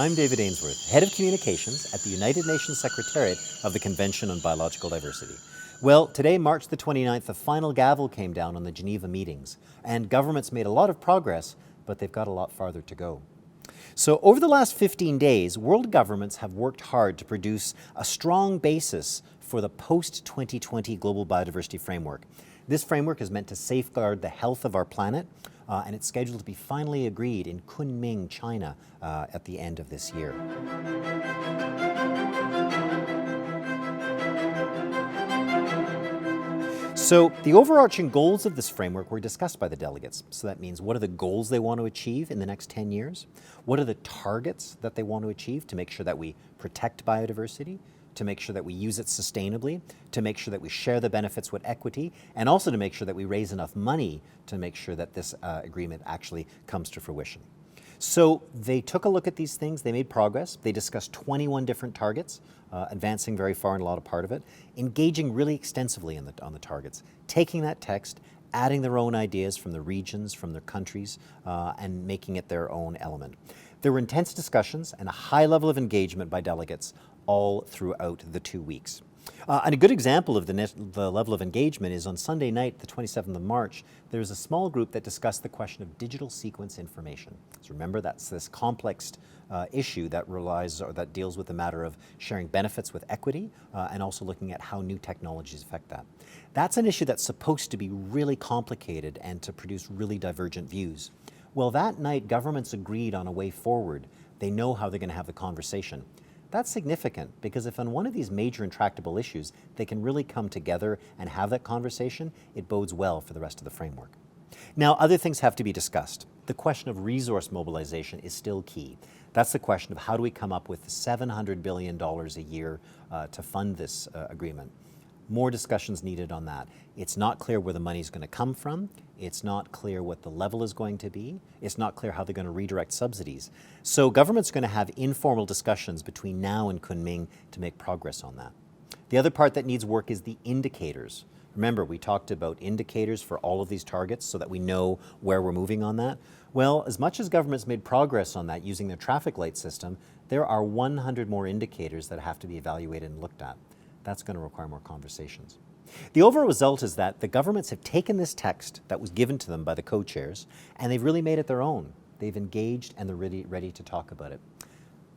I'm David Ainsworth, Head of Communications at the United Nations Secretariat of the Convention on Biological Diversity. Well, today, March the 29th, the final gavel came down on the Geneva meetings, and governments made a lot of progress, but they've got a lot farther to go. So over the last 15 days, world governments have worked hard to produce a strong basis for the post-2020 Global Biodiversity Framework. This framework is meant to safeguard the health of our planet, and it's scheduled to be finally agreed in Kunming, China, at the end of this year. So the overarching goals of this framework were discussed by the delegates. So that means, what are the goals they want to achieve in the next 10 years? What are the targets that they want to achieve to make sure that we protect biodiversity, to make sure that we use it sustainably, to make sure that we share the benefits with equity, and also to make sure that we raise enough money to make sure that this agreement actually comes to fruition. So they took a look at these things, they made progress, they discussed 21 different targets, advancing very far in a lot of part of it, engaging really extensively on the targets, taking that text, adding their own ideas from the regions, from their countries, and making it their own element. There were intense discussions and a high level of engagement by delegates all throughout the 2 weeks. And a good example of the level of engagement is on Sunday night, the 27th of March, there was a small group that discussed the question of digital sequence information. So remember, that's this complex issue that that deals with the matter of sharing benefits with equity and also looking at how new technologies affect that. That's an issue that's supposed to be really complicated and to produce really divergent views. Well, that night, governments agreed on a way forward. They know how they're going to have the conversation. That's significant because if on one of these major intractable issues they can really come together and have that conversation, it bodes well for the rest of the framework. Now, other things have to be discussed. The question of resource mobilization is still key. That's the question of how do we come up with $700 billion a year to fund this agreement. More discussions needed on that. It's not clear where the money is going to come from. It's not clear what the level is going to be. It's not clear how they're going to redirect subsidies. So government's going to have informal discussions between now and Kunming to make progress on that. The other part that needs work is the indicators. Remember, we talked about indicators for all of these targets so that we know where we're moving on that. Well, as much as government's made progress on that using their traffic light system, there are 100 more indicators that have to be evaluated and looked at. That's going to require more conversations. The overall result is that the governments have taken this text that was given to them by the co-chairs and they've really made it their own. They've engaged and they're ready to talk about it,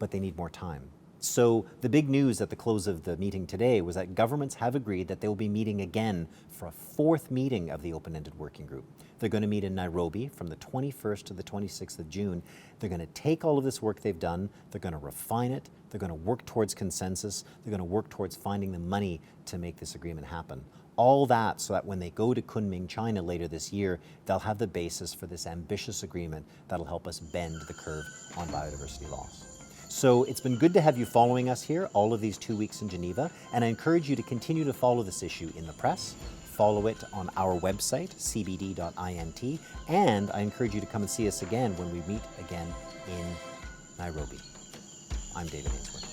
but they need more time. So the big news at the close of the meeting today was that governments have agreed that they will be meeting again for a fourth meeting of the open-ended working group. They're going to meet in Nairobi from the 21st to the 26th of June. They're going to take all of this work they've done, they're going to refine it, they're going to work towards consensus, they're going to work towards finding the money to make this agreement happen. All that so that when they go to Kunming, China later this year, they'll have the basis for this ambitious agreement that'll help us bend the curve on biodiversity loss. So it's been good to have you following us here all of these 2 weeks in Geneva, and I encourage you to continue to follow this issue in the press, follow it on our website, cbd.int, and I encourage you to come and see us again when we meet again in Nairobi. I'm David Ainsworth.